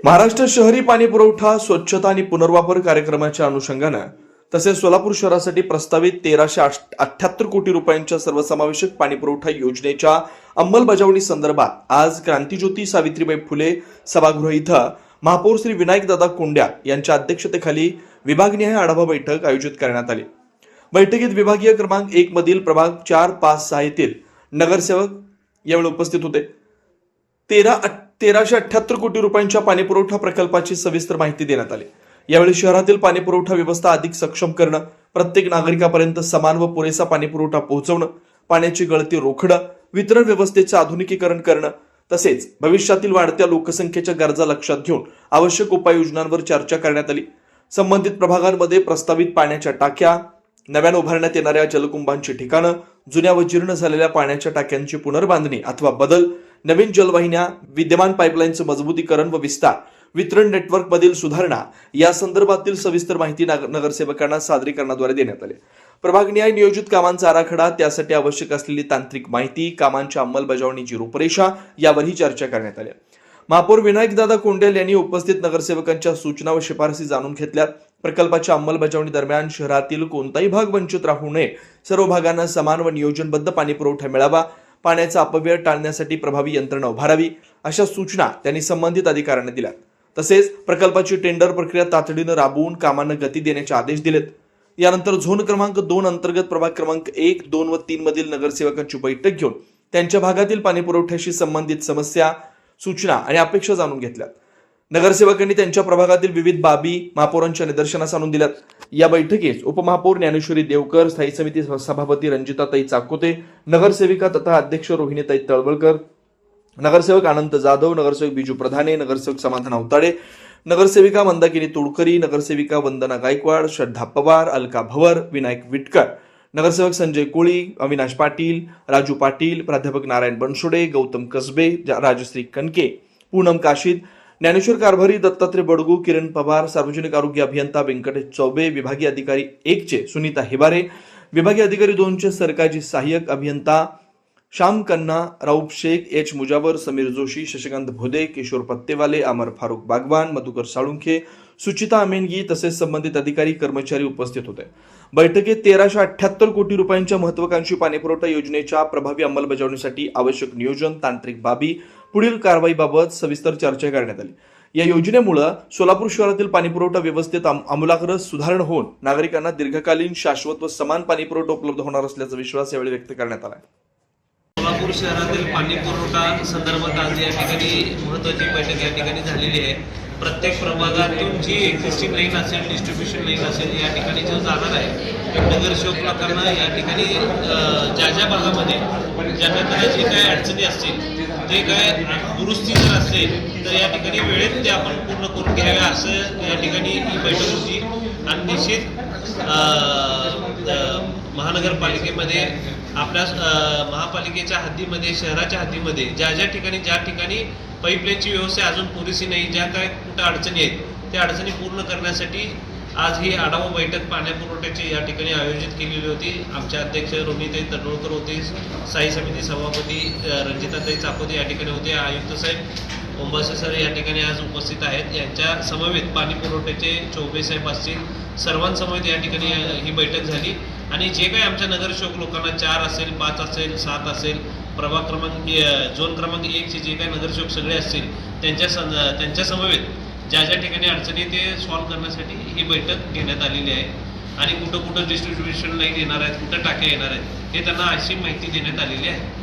महाराष्ट्र शहरी पाणी पुरवठा स्वच्छता आणि पुनर्वापर कार्यक्रमाच्या अनुषंगानं तसेच सोलापूर शहरासाठी प्रस्तावित 1378 कोटी रुपयांच्या सर्वसमावेशक पाणी पुरवठा योजनेच्या अंमलबजावणी संदर्भात आज क्रांतिज्योती सावित्रीबाई फुले सभागृह इथं महापौर श्री विनायकदादा कोंड्या यांच्या अध्यक्षतेखाली विभागनिहाय आढावा बैठक आयोजित करण्यात आली। बैठकीत विभागीय क्रमांक 1 मधील प्रभाग 4, 5, 6 येथील नगरसेवक यावेळी उपस्थित होते। 1378 कोटी रुपयांच्या पाणी पुरवठा प्रकल्पाची सविस्तर माहिती देण्यात आली। यावेळी शहरातील पाणी पुरवठा व्यवस्था अधिक सक्षम करणं, प्रत्येक नागरिकापर्यंत समान व पुरेसा पाणी पुरवठा पोहोचवणं, पाण्याची गळती रोखणं, वितरण व्यवस्थेचे आधुनिकीकरण करणं तसेच भविष्यातील वाढत्या लोकसंख्येच्या गरजा लक्षात घेऊन आवश्यक उपाययोजनांवर चर्चा करण्यात आली। संबंधित प्रभागांमध्ये प्रस्तावित पाण्याच्या टाक्या, नव्याने उभारण्यात येणाऱ्या जलकुंभांची ठिकाणं, जुन्या व जीर्ण झालेल्या पाण्याच्या टाक्यांची पुनर्बांधणी अथवा बदल, नवीन जलवाहिन्या, विद्यमान पाईपलाईनचं मजबूतीकरण व विस्तार, वितरण नेटवर्क मधील सुधारणा या संदर्भातील सविस्तर माहिती नगरसेवकांना सादरीकरणाद्वारे देण्यात आली। प्रभागनिहाय नियोजित कामांचा आराखडा, त्यासाठी आवश्यक असलेली तांत्रिक माहिती, कामांच्या अंमलबजावणीची रूपरेषा यावरही चर्चा करण्यात आली। महापौर विनायकदादा कोंडेल यांनी उपस्थित नगरसेवकांच्या सूचना व शिफारसी जाणून घेतल्या। प्रकल्पाच्या अंमलबजावणी दरम्यान शहरातील कोणताही भाग वंचित राहू नये, सर्व भागांना समान व नियोजनबद्ध पाणी पुरवठा मिळावा, पाण्याचा अपव्यय टाळण्यासाठी प्रभावी यंत्रणा उभारावी अशा सूचना त्यांनी संबंधित अधिकाऱ्यांना दिल्या। तसेच प्रकल्पाची टेंडर प्रक्रिया तातडीने राबवून कामांना गती देण्याचे आदेश दिलेत। यानंतर झोन क्रमांक 2 अंतर्गत प्रभाग क्रमांक 1, 2 व 3 मधील नगरसेवकांची बैठक घेऊन त्यांच्या भागातील पाणी पुरवठ्याशी संबंधित समस्या, सूचना आणि अपेक्षा जाणून घेतल्या। नगरसेवकांनी त्यांच्या प्रभागातील विविध बाबी महापौरांच्या निदर्शनास आणून दिल्यात। या बैठकीस उपमहापौर ज्ञानेश्वरी देवकर, स्थायी समिती सभापती रंजिताताई चाकोते, नगरसेविका तथा अध्यक्ष रोहिणीताई तळवळकर, नगरसेवक आनंद जाधव, नगरसेवक बिजू प्रधाने, नगरसेवक समाधान अवताडे, नगरसेविका मंदाकिनी तोडकरी, नगरसेविका वंदना गायकवाड, श्रद्धा पवार, अलका भवर, विनायक विटकर, नगरसेवक संजय कोळी, अविनाश पाटील, राजू पाटील, प्राध्यापक नारायण बनसोडे, गौतम कसबे, राजश्री कनके, पूनम काशीद, ज्ञानेश्वर कारभारी, दत्तात्रय बडगू, किरण पवार, सार्वजनिक आरोग्य अभियंता व्यंकटेश चौबे, विभागीय अधिकारी 1 चे सुनीता हिबारे, विभागीय अधिकारी 2 चे सरकाजी सहाय्यक अभियंता श्याम कन्ना, राऊफ शेख, एच मुजावर, समीर जोशी, शशिकांत भोदे, किशोर पत्तेवाले, अमर फारुक बागवान, मधुकर साळुंखे, सुचिता अमेनगी तसेच संबंधित अधिकारी कर्मचारी उपस्थित होते। बैठकीत 1378 कोटी रुपयांच्या महत्त्वाकांक्षी पाणीपुरवठा योजनेच्या प्रभावी अंमलबजावणीसाठी आवश्यक नियोजन, तांत्रिक बाबी, पुढील कारवाईबाबत सविस्तर चर्चा करण्यात आली। या योजनेमुळे सोलापूर शहरातील पाणीपुरवठा व्यवस्थेत आमूलाग्र सुधारणा होऊन नागरिकांना दीर्घकालीन, शाश्वत व समान पाणीपुरवठा उपलब्ध होणार असल्याचा विश्वास यावेळी व्यक्त करण्यात आला। सोलापूर शहरातील पाणी पुरवठा संदर्भात आज या ठिकाणी महत्त्वाची बैठक या ठिकाणी झालेली आहे। प्रत्येक प्रभागातून जी एक्झिस्टिंग लाईन असेल, डिस्ट्रीब्युशन लाईन असेल, या ठिकाणी जो जाणार आहे नगरसेवक लोकांना या ठिकाणी ज्या भागामध्ये ज्यांना जे काय अडचणी असतील, ते काय दुरुस्ती जर असेल तर या ठिकाणी वेळेत ते आपण पूर्ण करून घ्याव्या असं या ठिकाणी ही बैठक होती। आणि निश्चित महानगरपालिकेमध्ये आपल्या महापालिकेच्या हद्दीमध्ये, शहराच्या हद्दीमध्ये ज्या ठिकाणी पाईपलाईनची व्यवस्था अजून पुरेशी नाही, ज्या काय कुठं अडचणी आहेत, त्या अडचणी पूर्ण करण्यासाठी आज ही आढावा बैठक पाण्यापुरवठ्याची या ठिकाणी आयोजित केलेली होती। आमच्या अध्यक्ष रोहिणीताई तळवळकर होते, स्थायी समिती सभापती रंजिताताई चाकोते या ठिकाणी होते, आयुक्त साहेब ओंबासे सर या ठिकाणी आज उपस्थित आहेत। यांच्या समवेत पाणी पुरवठ्याचे चौबे साहेब असतील, सर्वांसमवेत या ठिकाणी ही बैठक झाली। आणि जे काही आमच्या नगरसेवक लोकांना 4 असेल, 5 असेल, 7 असेल, प्रभाग क्रमांक झोन क्रमांक 1 चे जे काही नगरसेवक सगळे असतील, त्यांच्या समवेत ज्या ठिकाणी अडचणी ते सॉल्व्ह करण्यासाठी ही बैठक घेण्यात आलेली आहे। आणि कुठं डिस्ट्रीब्युशन लाईन येणार आहेत, कुठं टाक्या येणार आहेत, हे त्यांना अशी माहिती देण्यात आलेली आहे।